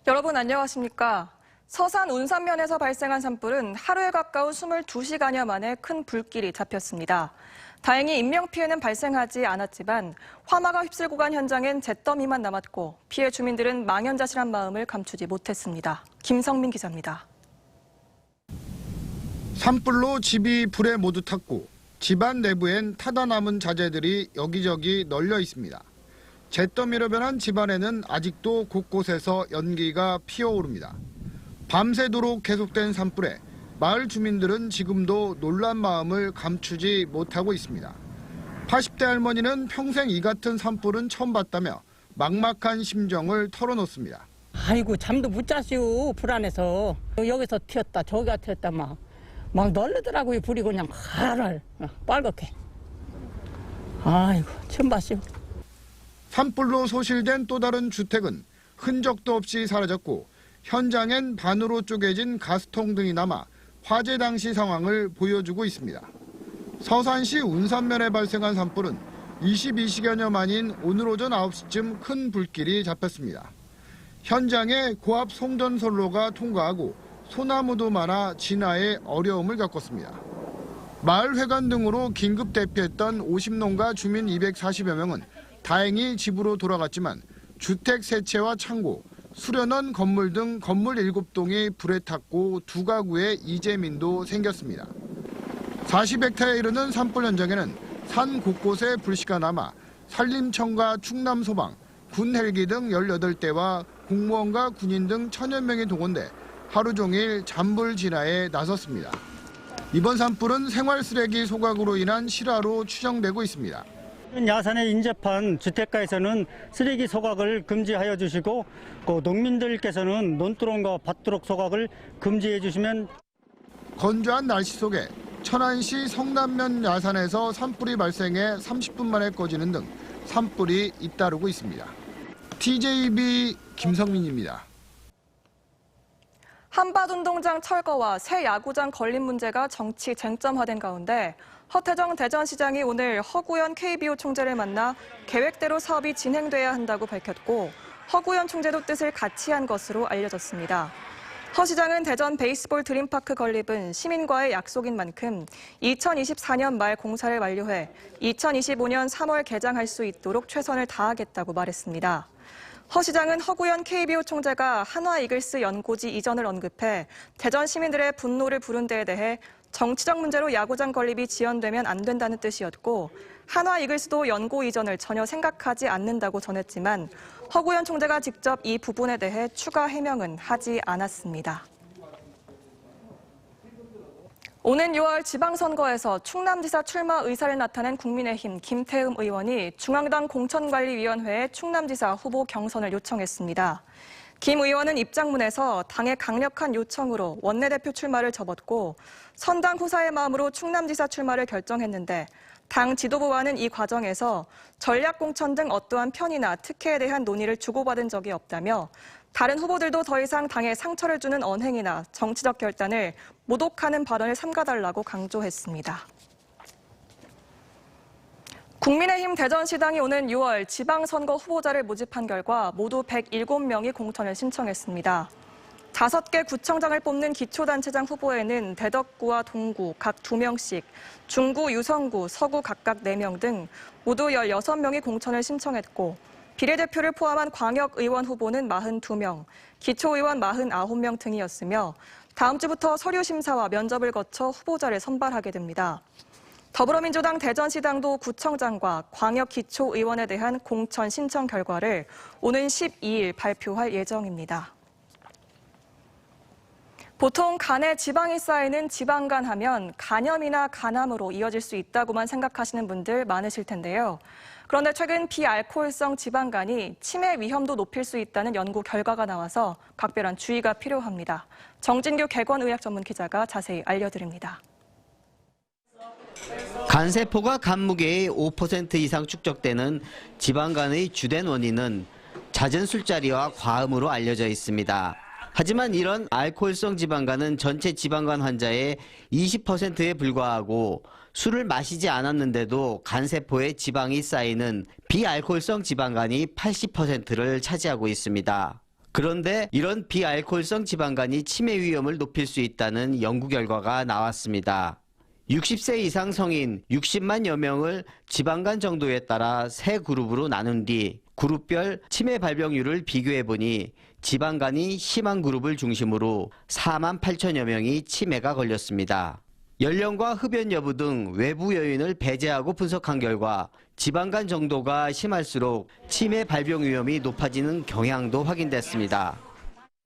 여러분 안녕하십니까? 서산 운산면에서 발생한 산불은 하루에 가까운 22시간여 만에 큰 불길이 잡혔습니다. 다행히 인명피해는 발생하지 않았지만 화마가 휩쓸고 간 현장엔 잿더미만 남았고 피해 주민들은 망연자실한 마음을 감추지 못했습니다. 김성민 기자입니다. 산불로 집이 불에 모두 탔고 집안 내부엔 타다 남은 자재들이 여기저기 널려 있습니다. 잿더미로 변한 집안에는 아직도 곳곳에서 연기가 피어오릅니다. 밤새도록 계속된 산불에 마을 주민들은 지금도 놀란 마음을 감추지 못하고 있습니다. 80대 할머니는 평생 이 같은 산불은 처음 봤다며 막막한 심정을 털어놓습니다. 아이고 잠도 못 잤어요. 불안해서. 여기서 튀었다 저기가 튀었다 막 널르더라고요. 불이 그냥 활활 빨갛게. 아이고 처음 봤어요. 산불로 소실된 또 다른 주택은 흔적도 없이 사라졌고 현장엔 반으로 쪼개진 가스통 등이 남아 화재 당시 상황을 보여주고 있습니다. 서산시 운산면에 발생한 산불은 22시간여 만인 오늘 오전 9시쯤 큰 불길이 잡혔습니다. 현장에 고압 송전선로가 통과하고 소나무도 많아 진화에 어려움을 겪었습니다. 마을 회관 등으로 긴급 대피했던 50농가 주민 240여 명은 다행히 집으로 돌아갔지만 주택 세 채와 창고, 수련원 건물 등 건물 7동이 불에 탔고 2가구에 이재민도 생겼습니다. 40헥타에 이르는 산불 현장에는 산 곳곳에 불씨가 남아 산림청과 충남소방, 군 헬기 등 18대와 공무원과 군인 등 1000여 명이 동원돼 하루 종일 잔불 진화에 나섰습니다. 이번 산불은 생활 쓰레기 소각으로 인한 실화로 추정되고 있습니다. 야산에 인접한 주택가에서는 쓰레기 소각을 금지하여 주시고 농민들께서는 논두렁과 밭두럭 소각을 금지해 주시면. 건조한 날씨 속에 천안시 성남면 야산에서 산불이 발생해 30분 만에 꺼지는 등 산불이 잇따르고 있습니다. TJB 김성민입니다. 한밭운동장 철거와 새 야구장 건립 문제가 정치 쟁점화된 가운데 허태정 대전시장이 오늘 허구현 KBO 총재를 만나 계획대로 사업이 진행돼야 한다고 밝혔고 허구현 총재도 뜻을 같이 한 것으로 알려졌습니다. 허 시장은 대전 베이스볼 드림파크 건립은 시민과의 약속인 만큼 2024년 말 공사를 완료해 2025년 3월 개장할 수 있도록 최선을 다하겠다고 말했습니다. 허 시장은 허구현 KBO 총재가 한화 이글스 연고지 이전을 언급해 대전 시민들의 분노를 부른 데에 대해 정치적 문제로 야구장 건립이 지연되면 안 된다는 뜻이었고 한화 이글스도 연고 이전을 전혀 생각하지 않는다고 전했지만 허구현 총재가 직접 이 부분에 대해 추가 해명은 하지 않았습니다. 오는 6월 지방선거에서 충남지사 출마 의사를 나타낸 국민의힘 김태흠 의원이 중앙당 공천관리위원회에 충남지사 후보 경선을 요청했습니다. 김 의원은 입장문에서 당의 강력한 요청으로 원내대표 출마를 접었고 선당 후사의 마음으로 충남지사 출마를 결정했는데 당 지도부와는 이 과정에서 전략공천 등 어떠한 편의나 특혜에 대한 논의를 주고받은 적이 없다며 다른 후보들도 더 이상 당에 상처를 주는 언행이나 정치적 결단을 모독하는 발언을 삼가달라고 강조했습니다. 국민의힘 대전시당이 오는 6월 지방선거 후보자를 모집한 결과 모두 107명이 공천을 신청했습니다. 5개 구청장을 뽑는 기초단체장 후보에는 대덕구와 동구 각 2명씩, 중구, 유성구, 서구 각각 4명 등 모두 16명이 공천을 신청했고 비례대표를 포함한 광역의원 후보는 42명, 기초의원 49명 등이었으며 다음 주부터 서류 심사와 면접을 거쳐 후보자를 선발하게 됩니다. 더불어민주당 대전시당도 구청장과 광역기초의원에 대한 공천 신청 결과를 오는 12일 발표할 예정입니다. 보통 간에 지방이 쌓이는 지방간 하면 간염이나 간암으로 이어질 수 있다고만 생각하시는 분들 많으실 텐데요. 그런데 최근 비알코올성 지방간이 치매 위험도 높일 수 있다는 연구 결과가 나와서 각별한 주의가 필요합니다. 정진규 객원의학 전문 기자가 자세히 알려드립니다. 간세포가 간무게의 5% 이상 축적되는 지방간의 주된 원인은 잦은 술자리와 과음으로 알려져 있습니다. 하지만 이런 알코올성 지방간은 전체 지방간 환자의 20%에 불과하고 술을 마시지 않았는데도 간세포에 지방이 쌓이는 비알코올성 지방간이 80%를 차지하고 있습니다. 그런데 이런 비알코올성 지방간이 치매 위험을 높일 수 있다는 연구 결과가 나왔습니다. 60세 이상 성인 60만여 명을 지방간 정도에 따라 세 그룹으로 나눈 뒤 그룹별 치매 발병률을 비교해보니 지방간이 심한 그룹을 중심으로 4만 8천여 명이 치매가 걸렸습니다. 연령과 흡연 여부 등 외부 요인을 배제하고 분석한 결과 지방간 정도가 심할수록 치매 발병 위험이 높아지는 경향도 확인됐습니다.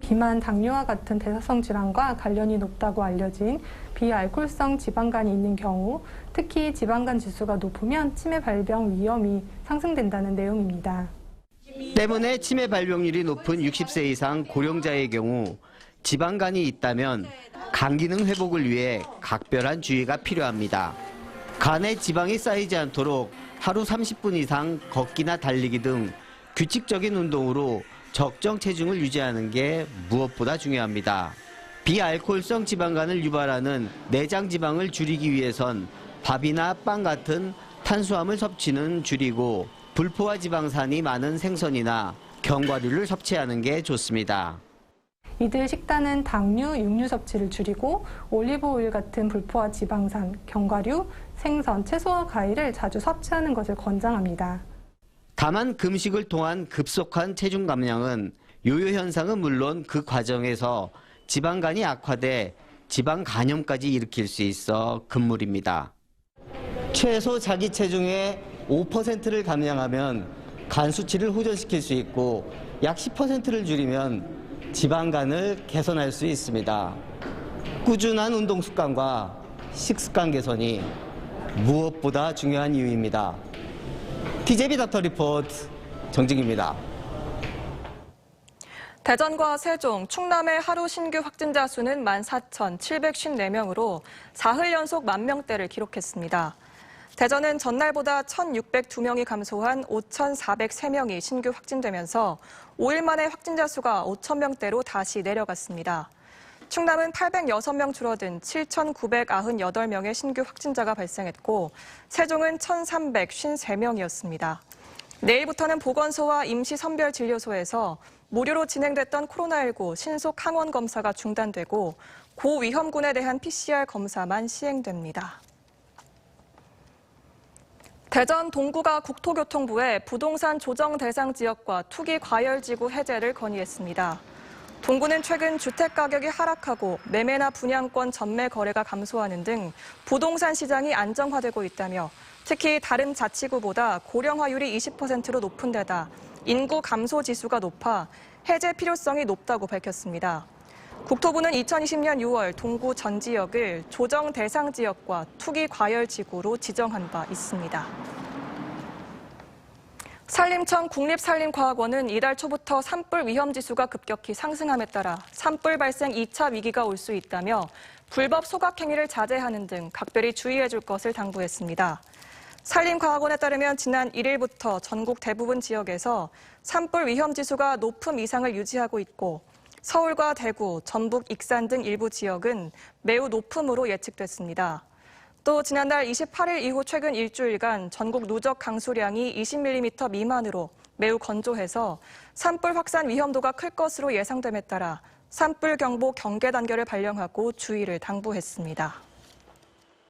비만, 당뇨와 같은 대사성 질환과 관련이 높다고 알려진 비알코올성 지방간이 있는 경우, 특히 지방간 지수가 높으면 치매 발병 위험이 상승된다는 내용입니다. 때문에 치매 발병률이 높은 60세 이상 고령자의 경우 지방간이 있다면 간 기능 회복을 위해 각별한 주의가 필요합니다. 간에 지방이 쌓이지 않도록 하루 30분 이상 걷기나 달리기 등 규칙적인 운동으로 적정 체중을 유지하는 게 무엇보다 중요합니다. 비알코올성 지방간을 유발하는 내장 지방을 줄이기 위해선 밥이나 빵 같은 탄수화물 섭취는 줄이고 불포화 지방산이 많은 생선이나 견과류를 섭취하는 게 좋습니다. 이들 식단은 당류, 육류 섭취를 줄이고 올리브 오일 같은 불포화 지방산, 견과류, 생선, 채소와 과일을 자주 섭취하는 것을 권장합니다. 다만 금식을 통한 급속한 체중 감량은 요요 현상은 물론 그 과정에서 지방간이 악화돼 지방 간염까지 일으킬 수 있어 금물입니다. 최소 자기 체중의 5%를 감량하면 간 수치를 호전시킬 수 있고 약 10%를 줄이면 지방간을 개선할 수 있습니다. 꾸준한 운동 습관과 식습관 개선이 무엇보다 중요한 이유입니다. TJB 닥터 리포트 정직입니다. 대전과 세종, 충남의 하루 신규 확진자 수는 14,754명으로 사흘 연속 10,000명대를 기록했습니다. 대전은 전날보다 1,602명이 감소한 5,403명이 신규 확진되면서 5일 만에 확진자 수가 5,000명대로 다시 내려갔습니다. 충남은 806명 줄어든 7,998명의 신규 확진자가 발생했고 세종은 1,353명이었습니다. 내일부터는 보건소와 임시선별진료소에서 무료로 진행됐던 코로나19 신속 항원 검사가 중단되고 고위험군에 대한 PCR 검사만 시행됩니다. 대전 동구가 국토교통부에 부동산 조정 대상 지역과 투기 과열지구 해제를 건의했습니다. 동구는 최근 주택 가격이 하락하고 매매나 분양권 전매 거래가 감소하는 등 부동산 시장이 안정화되고 있다며 특히 다른 자치구보다 고령화율이 20%로 높은 데다 인구 감소 지수가 높아 해제 필요성이 높다고 밝혔습니다. 국토부는 2020년 6월 동구 전 지역을 조정 대상 지역과 투기 과열 지구로 지정한 바 있습니다. 산림청 국립산림과학원은 이달 초부터 산불 위험 지수가 급격히 상승함에 따라 산불 발생 2차 위기가 올 수 있다며 불법 소각 행위를 자제하는 등 각별히 주의해 줄 것을 당부했습니다. 산림과학원에 따르면 지난 1일부터 전국 대부분 지역에서 산불 위험 지수가 높음 이상을 유지하고 있고 서울과 대구, 전북, 익산 등 일부 지역은 매우 높음으로 예측됐습니다. 또 지난달 28일 이후 최근 일주일간 전국 누적 강수량이 20mm 미만으로 매우 건조해서 산불 확산 위험도가 클 것으로 예상됨에 따라 산불 경보 경계 단계를 발령하고 주의를 당부했습니다.